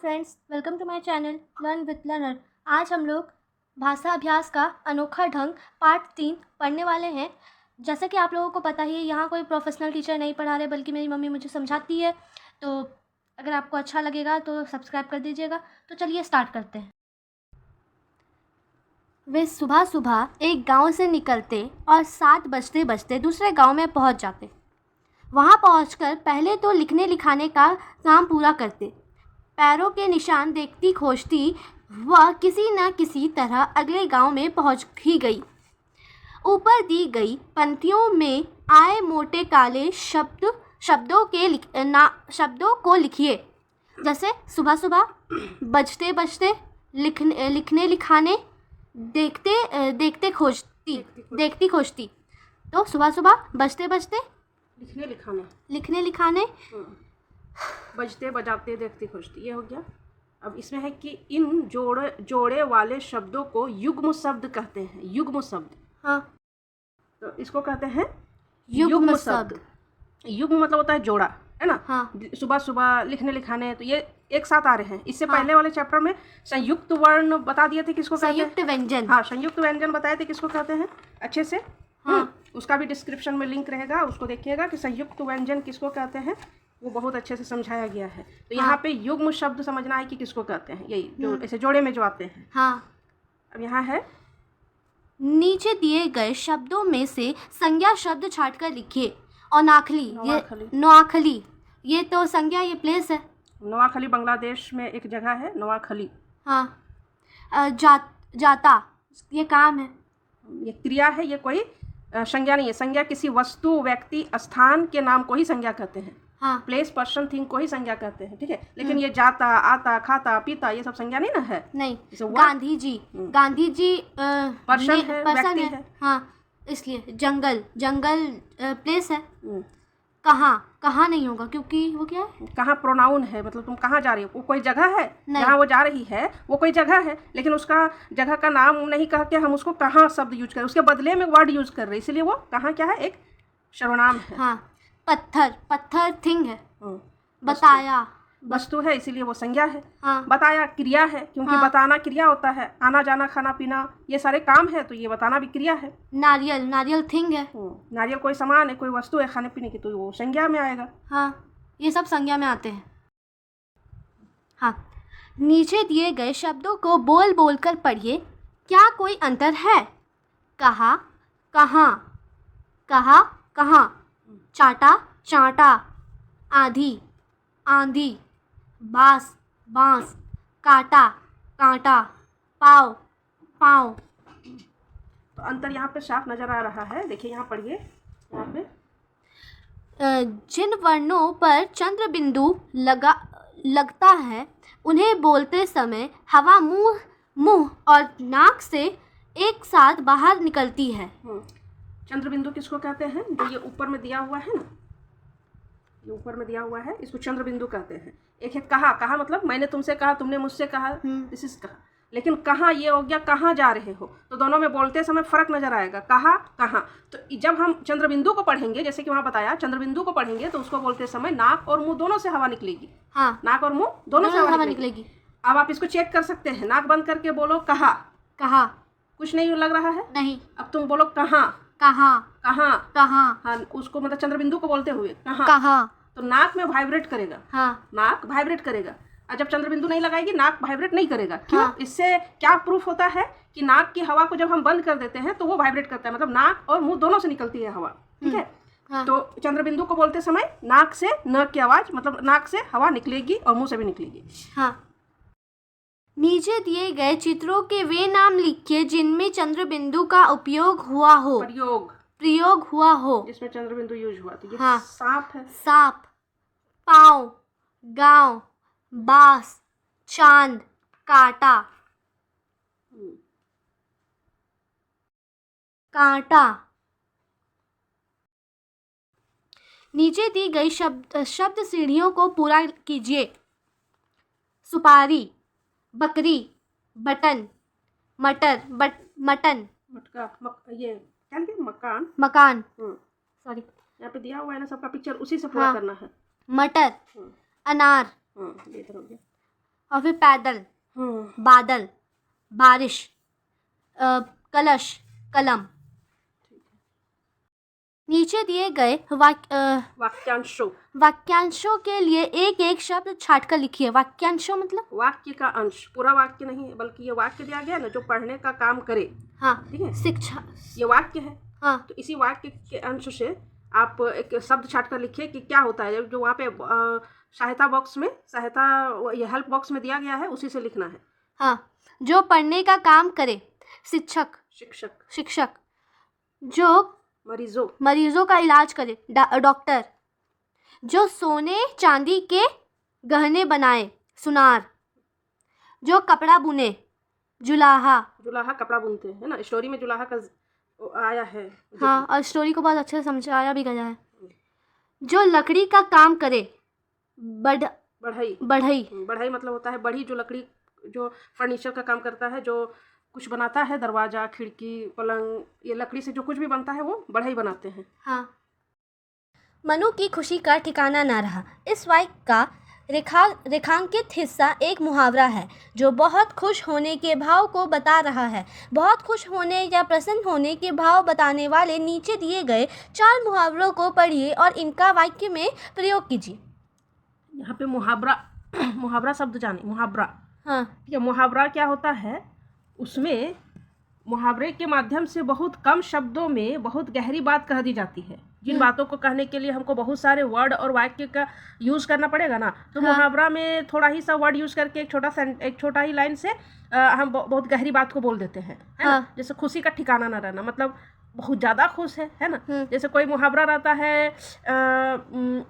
Friends, welcome to my channel learn with learner. आज हम लोग भाषा अभ्यास का अनोखा ढंग पार्ट 3 पढ़ने वाले हैं। जैसा कि आप लोगों को पता ही है, यहाँ कोई प्रोफेशनल टीचर नहीं पढ़ा रहे, बल्कि मेरी मम्मी मुझे समझाती है। तो अगर आपको अच्छा लगेगा तो सब्सक्राइब कर दीजिएगा। तो चलिए स्टार्ट करते हैं। वे सुबह सुबह एक गांव से निकलते और 7 बजते बजते दूसरे गांव में पहुंच जाते। वहां पहुंचकर पहले तो लिखने लिखाने का काम पूरा करते। पैरों के निशान देखती खोजती वह किसी न किसी तरह अगले गांव में पहुंच ही गई। ऊपर दी गई पंक्तियों में आए मोटे काले शब्दों को लिखिए। जैसे सुबह सुबह, बजते बजते, लिखने लिखाने, देखती खोजती। तो सुबह सुबह, बजते बजते, लिखने लिखाने, बजते बजाते देखती खोजती, ये हो गया। अब इसमें है कि इन जोड़े वाले शब्दों को युग्म शब्द कहते हैं। युग्म शब्द, हाँ, तो इसको कहते हैं युग्म शब्द। युग्म मतलब होता है जोड़ा, है ना। हाँ। सुबह सुबह, लिखने लिखाने, तो ये एक साथ आ रहे हैं। इससे पहले वाले चैप्टर में संयुक्त वर्ण बता दिए थे, किसको कहते हैं? संयुक्त व्यंजन। हाँ, संयुक्त व्यंजन बताए थे, किसको कहते हैं अच्छे से। हाँ, उसका भी डिस्क्रिप्शन में लिंक रहेगा, उसको देखिएगा कि संयुक्त व्यंजन किसको कहते हैं, वो बहुत अच्छे से समझाया गया है। तो यहाँ पे युग्म शब्द समझना है कि किसको कहते हैं, यही जो ऐसे जोड़े में जो आते हैं। हाँ। अब यहाँ है, नीचे दिए गए शब्दों में से संज्ञा शब्द छांटकर लिखिए। और नोआखली, ये तो संज्ञा, ये प्लेस है। नोआखली बांग्लादेश में एक जगह है, नोआखली। हाँ। जाता, ये काम है। ये क्रिया है, ये कोई संज्ञा नहीं है। संज्ञा किसी वस्तु, व्यक्ति, स्थान के नाम को ही संज्ञा कहते हैं। हाँ। प्लेस, पर्सन, थिंग को ही संज्ञा कहते हैं, ठीक है। लेकिन ये जाता, आता, खाता, पीता, ये सब संज्ञा नहीं ना है। नहीं। गांधी जी पर्सन है, व्यक्ति है। हाँ, इसलिए जंगल प्लेस है। कहाँ नहीं होगा, क्योंकि वो क्या है, कहाँ प्रोनाउन है, मतलब तुम कहाँ जा रही हो, वो कोई जगह है जहाँ वो जा रही है, वो कोई जगह है, लेकिन उसका जगह का नाम नहीं कह के हम उसको कहाँ शब्द यूज करें, उसके बदले में वर्ड यूज कर रहे, इसलिए वो कहाँ क्या है, एक सर्वनाम है। हाँ। पत्थर थिंग है। बताया वस्तु है, इसीलिए वो संज्ञा है। हाँ। बताया क्रिया है, क्योंकि बताना क्रिया होता है। आना जाना, खाना पीना, ये सारे काम है, तो ये बताना भी क्रिया है। नारियल थिंग है। नारियल कोई सामान है, कोई वस्तु है खाने पीने की, तो वो संज्ञा में आएगा। हाँ, ये सब संज्ञा में आते हैं। हाँ। नीचे दिए गए शब्दों को बोल बोल कर पढ़िए। क्या कोई अंतर है? कहा, कहाँ, चाटा, चांटा, आंधी, बांस, कांटा, पाँव। तो अंतर यहाँ पे साफ नजर आ रहा है। देखिए, यहाँ पढ़िए। यहाँ पे जिन वर्णों पर चंद्र बिंदु लगता है, उन्हें बोलते समय हवा मुंह और नाक से एक साथ बाहर निकलती है। चंद्र बिंदु किसको कहते हैं? जो ये ऊपर में दिया हुआ है ना, ये ऊपर में दिया हुआ है, इसको चंद्र बिंदु कहते हैं। एक है कहा मतलब मैंने तुमसे कहा, तुमने मुझसे कहा, दिस इज कहा। लेकिन कहाँ, ये हो गया कहाँ जा रहे हो, तो दोनों में बोलते समय फर्क नजर आएगा। कहाँ। तो जब हम चंद्र बिंदु को पढ़ेंगे, जैसे कि वहाँ बताया, चंद्र बिंदु को पढ़ेंगे तो उसको बोलते समय नाक और मुंह दोनों से हवा निकलेगी। हाँ। नाक और मुंह दोनों से हवा निकलेगी। अब आप इसको चेक कर सकते हैं। नाक बंद करके बोलो कहा, कुछ नहीं लग रहा है। नहीं। अब तुम बोलो कहाँ। हाँ, उसको मतलब चंद्र बिंदु को बोलते हुए कहाँ, तो नाक में वाइब्रेट करेगा। हाँ, नाक वाइब्रेट करेगा। और जब चंद्र बिंदु नहीं लगाएगी, नाक वाइब्रेट नहीं करेगा। क्यों? इससे क्या प्रूफ होता है कि नाक की हवा को जब हम बंद कर देते हैं तो वो वाइब्रेट करता है, मतलब नाक और मुंह दोनों से निकलती है हवा, ठीक है। हाँ। तो चंद्र बिंदु को बोलते समय नाक से न की आवाज, मतलब नाक से हवा निकलेगी और मुंह से भी निकलेगी। हाँ। नीचे दिए गए चित्रों के वे नाम लिखिए जिनमें चंद्र बिंदु का उपयोग हुआ हो, प्रयोग हुआ हो, जिसमें चंद्र बिंदु यूज हुआ। तो ये हाँ। सांप है, सांप, पाँव, गांव, बांस, चांद, कांटा। नीचे दी गई शब्द सीढ़ियों को पूरा कीजिए। सुपारी, बकरी, बटन, मटन, ये क्या लिखे? मकान। सॉरी, यहाँ पे दिया हुआ है ना सबका पिक्चर, उसी से पूरा करना है। मटर, अनार, इधर हो गया। और फिर पैदल, बादल, बारिश, कलश, कलम। नीचे दिए गए वाक्यांशों के लिए एक एक शब्द छाटकर लिखिए। वाक्यांशों मतलब वाक्य का अंश, पूरा वाक्य नहीं है, बल्कि ये वाक्य दिया गया ना जो पढ़ने का काम करे। हाँ, ठीक है, शिक्षा, ये वाक्य है। हाँ, तो इसी वाक्य के अंश से आप एक शब्द छाटकर लिखिए कि क्या होता है। जो वहाँ पे सहायता बॉक्स में, ये हेल्प बॉक्स में दिया गया है, उसी से लिखना है। हाँ, जो पढ़ने का काम करे। शिक्षक। जो मरीजों का इलाज करे। डॉक्टर। जो सोने चांदी के गहने बनाए। सुनार। जो कपड़ा बुने। जुलाहा कपड़ा बुनते हैं, है ना। स्टोरी में जुलाहा का आया है। हाँ, और स्टोरी को बहुत अच्छे से समझाया भी गया है। जो लकड़ी का काम करे। बढ़ई मतलब होता है बढ़ी, जो लकड़ी, जो फर्नीचर का काम करता है, जो कुछ बनाता है, दरवाजा, खिड़की, पलंग, ये लकड़ी से जो कुछ भी बनता है वो बढ़ई बनाते हैं। हाँ। मनु की खुशी का ठिकाना ना रहा। इस वाक्य का रेखांकित हिस्सा एक मुहावरा है जो बहुत खुश होने के भाव को बता रहा है। बहुत खुश होने या प्रसन्न होने के भाव बताने वाले नीचे दिए गए 4 मुहावरों को पढ़िए और इनका वाक्य में प्रयोग कीजिए। यहाँ पे मुहावरा शब्द जाने। मुहावरा, हाँ, ठीक है। मुहावरा क्या होता है, उसमें मुहावरे के माध्यम से बहुत कम शब्दों में बहुत गहरी बात कह दी जाती है। जिन बातों को कहने के लिए हमको बहुत सारे वर्ड और वाक्य का यूज़ करना पड़ेगा ना, तो मुहावरा में थोड़ा ही सा वर्ड यूज़ करके एक छोटा ही लाइन से हम बहुत गहरी बात को बोल देते हैं, है ना। जैसे खुशी का ठिकाना ना रहना, मतलब बहुत ज़्यादा खुश है ना। जैसे कोई मुहावरा रहता है,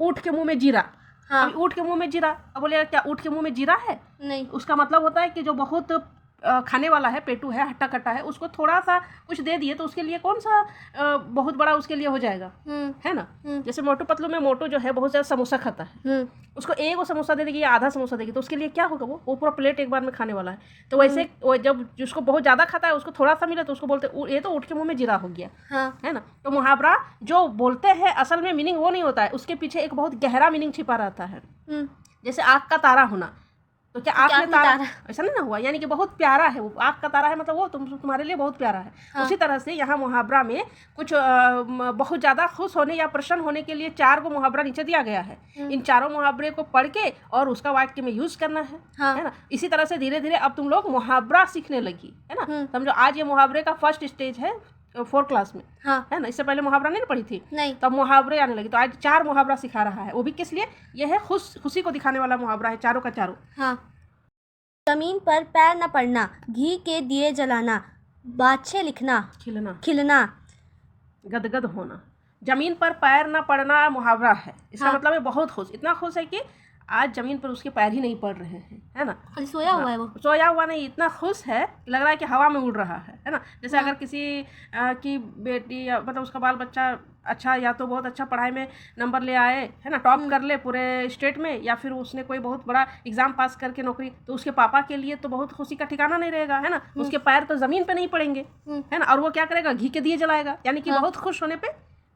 ऊँट के मुँह में जीरा। अब ऊँट के मुँह में जीरा, अब बोलेगा क्या ऊँट के मुँह में जीरा है? नहीं। उसका मतलब होता है कि जो बहुत खाने वाला है, पेटू है, हट्टा कट्टा है, उसको थोड़ा सा कुछ दे दिए तो उसके लिए कौन सा बहुत बड़ा उसके लिए हो जाएगा, है ना। जैसे मोटू पतलू में मोटू जो है बहुत ज़्यादा समोसा खाता है, उसको एक समोसा दे देगी या आधा समोसा देगी तो उसके लिए क्या होगा, वो पूरा प्लेट एक बार में खाने वाला है। तो वैसे जब जिसको बहुत ज़्यादा खाता है उसको थोड़ा सा मिले तो उसको बोलते ये तो ऊँट के मुँह में जीरा हो गया, है ना। तो मुहावरा जो बोलते हैं असल में मीनिंग वो नहीं होता है, उसके पीछे एक बहुत गहरा मीनिंग छिपा रहता है। जैसे आँख का तारा होना, तो क्या आँख में तारा ऐसा नहीं ना हुआ, यानी कि बहुत प्यारा है वो, आँख का तारा है मतलब वो तुम्हारे लिए बहुत प्यारा है। उसी तरह से यहाँ मुहावरा में कुछ बहुत ज़्यादा खुश होने या प्रसन्न होने के लिए 4 को मुहावरा नीचे दिया गया है। इन चारों मुहावरे को पढ़ के और उसका वाक्य में यूज़ करना है, है ना। इसी तरह से धीरे धीरे अब तुम लोग मुहावरा सीखने लगी, है ना। समझो आज ये मुहावरे का फर्स्ट स्टेज है 4 क्लास में, है ना। इससे पहले मुहावरा नहीं पढ़ी थी, नहीं। तब मुहावरे आने लगी, तो आज 4 मुहावरा सिखा रहा है। वो भी किस लिए? यह है खुशी को दिखाने वाला मुहावरा है, चारों का चारों। हाँ। जमीन पर पैर न पड़ना, घी के दिए जलाना, बाछे लिखना, खिलना, गदगद होना। जमीन पर पैर न पड़ना मुहावरा है। इसका मतलब है बहुत खुश, इतना खुश है कि आज जमीन पर उसके पैर ही नहीं पड़ रहे हैं, है ना। सोया हुआ है वो, सोया हुआ नहीं, इतना खुश है लग रहा है कि हवा में उड़ रहा है ना। जैसे अगर किसी की बेटी या मतलब उसका बाल बच्चा अच्छा या तो बहुत अच्छा पढ़ाई में नंबर ले आए, है ना, टॉप कर ले पूरे स्टेट में, या फिर उसने कोई बहुत बड़ा एग्जाम पास करके नौकरी, तो उसके पापा के लिए तो बहुत खुशी का ठिकाना नहीं रहेगा, है ना। उसके पैर तो जमीन पे नहीं पड़ेंगे, है ना। और वो क्या करेगा, घी के दिए जलाएगा, यानी कि बहुत खुश होने पे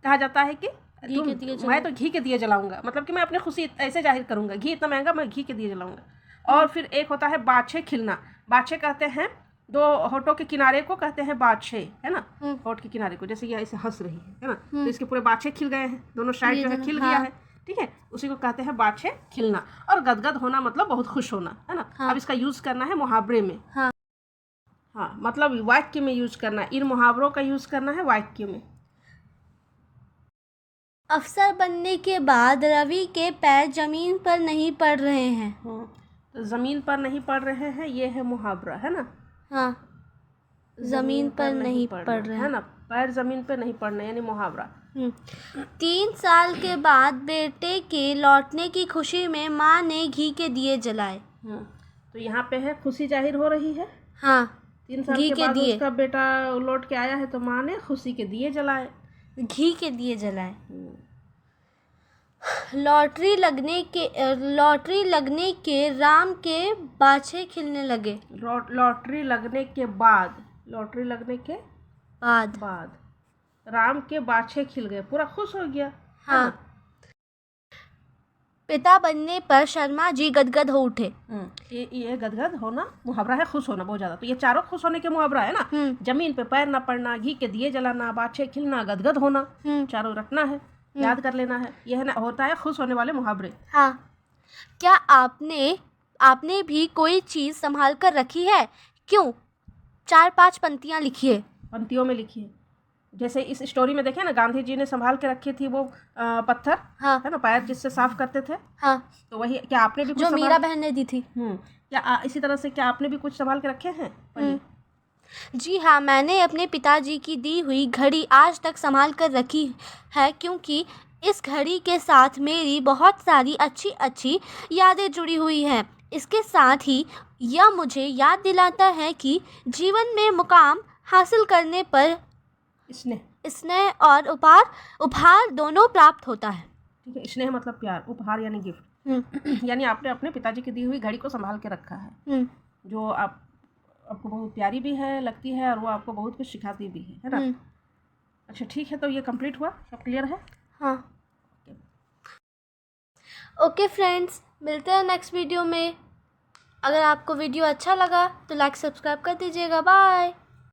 कहा जाता है कि मैं तो घी के दिए जलाऊंगा, मतलब कि मैं अपनी खुशी ऐसे जाहिर करूंगा, घी इतना महंगा, मैं घी के दिए जलाऊंगा। और फिर एक होता है बाछे खिलना। बाछे कहते हैं 2 होठों के किनारे को कहते हैं बाछे, है ना। होठ के किनारे को, जैसे ये ऐसे हंस रही है ना, तो इसके पूरे बाछे खिल गए हैं, दोनों साइड जो है खिल गया है, ठीक है। उसी को कहते हैं बाछे खिलना। और गदगद होना मतलब बहुत खुश होना, है ना। अब इसका यूज करना है मुहावरे में, हाँ, मतलब वाक्य में यूज करना है। इन मुहावरों का यूज करना है वाक्य में। अफसर बनने के बाद रवि के पैर जमीन पर नहीं पड़ रहे हैं। तो जमीन पर नहीं पड़ रहे हैं, ये है मुहावरा, है ना। हाँ, जमीन पर नहीं पड़ रहे, है ना, पैर जमीन पर नहीं पड़ने, यानी मुहावरा। 3 साल के बाद बेटे के लौटने की खुशी में माँ ने घी के दिए जलाए। तो यहाँ पे है खुशी जाहिर हो रही है। हाँ, 3 साल के बाद उसका बेटा लौट के आया है तो माँ ने खुशी के दिए जलाए, घी के दिए जलाए। लॉटरी लगने के राम के बाछे खिलने लगे। लॉटरी लगने के बाद राम के बाछे खिल गए, पूरा खुश हो गया। हाँ। पिता बनने पर शर्मा जी गदगद हो उठे। ये गदगद होना मुहावरा है, खुश होना बहुत ज़्यादा। तो ये चारों खुश होने के मुहावरा है ना। जमीन पे पैर ना पड़ना, घी के दिए जलाना, बाछे खिलना, गदगद होना, चारों रटना है, याद कर लेना है। यह ना होता है खुश होने वाले मुहावरे। हाँ। क्या आपने भी कोई चीज़ संभाल कर रखी है? क्यों? 4-5 पंक्तियाँ लिखिए। पंक्तियों में लिखिए। जैसे इस स्टोरी में देखे ना, गांधी जी ने संभाल के रखी थी वो पत्थर, हाँ। है ना, पैर जिससे साफ करते थे। हाँ। तो वही क्या आपने भी कुछ जो मीरा बहन ने दी थी। क्या इसी तरह से क्या आपने भी कुछ संभाल के रखे हैं? जी हाँ, मैंने अपने पिताजी की दी हुई घड़ी आज तक संभाल कर रखी है, क्योंकि इस घड़ी के साथ मेरी बहुत सारी अच्छी अच्छी यादें जुड़ी हुई हैं। इसके साथ ही यह मुझे याद दिलाता है कि जीवन में मुकाम हासिल करने पर स्नेह और उपहार दोनों प्राप्त होता है। ठीक है, स्नेह मतलब प्यार, उपहार यानी गिफ्ट। यानी आपने अपने पिताजी की दी हुई घड़ी को संभाल के रखा है, जो आपको बहुत प्यारी भी है, लगती है, और वो आपको बहुत कुछ सिखाती भी है ना। अच्छा ठीक है, तो ये कंप्लीट हुआ, सब क्लियर है? हाँ। ओके फ्रेंड्स, मिलते हैं नेक्स्ट वीडियो में। अगर आपको वीडियो अच्छा लगा तो लाइक सब्सक्राइब कर दीजिएगा। बाय।